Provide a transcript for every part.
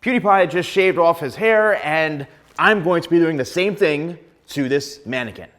PewDiePie just shaved off his hair, and I'm going to be doing the same thing to this mannequin.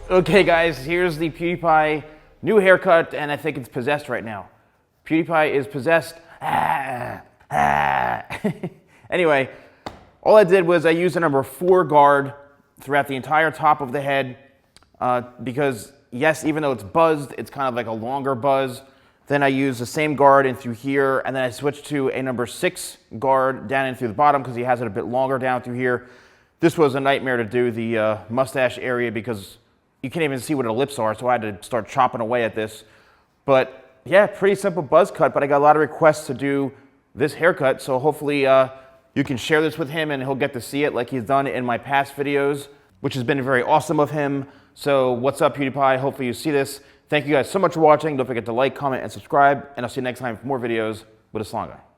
Okay guys, here's the PewDiePie new haircut, and I think it's possessed right now. PewDiePie is possessed. Anyway, all I did was I used a number 4 guard throughout the entire top of the head because yes, even though it's buzzed, it's kind of like a longer buzz. Then I used the same guard in through here, and then I switched to a number 6 guard down in through the bottom because he has it a bit longer down through here. This was a nightmare to do the mustache area because you can't even see what the lips are, so I had to start chopping away at this. But yeah, pretty simple buzz cut, but I got a lot of requests to do this haircut, so hopefully you can share this with him and he'll get to see it like he's done in my past videos, which has been very awesome of him. So what's up, PewDiePie? Hopefully you see this. Thank you guys so much for watching. Don't forget to like, comment, and subscribe, and I'll see you next time for more videos with a Salon Guy.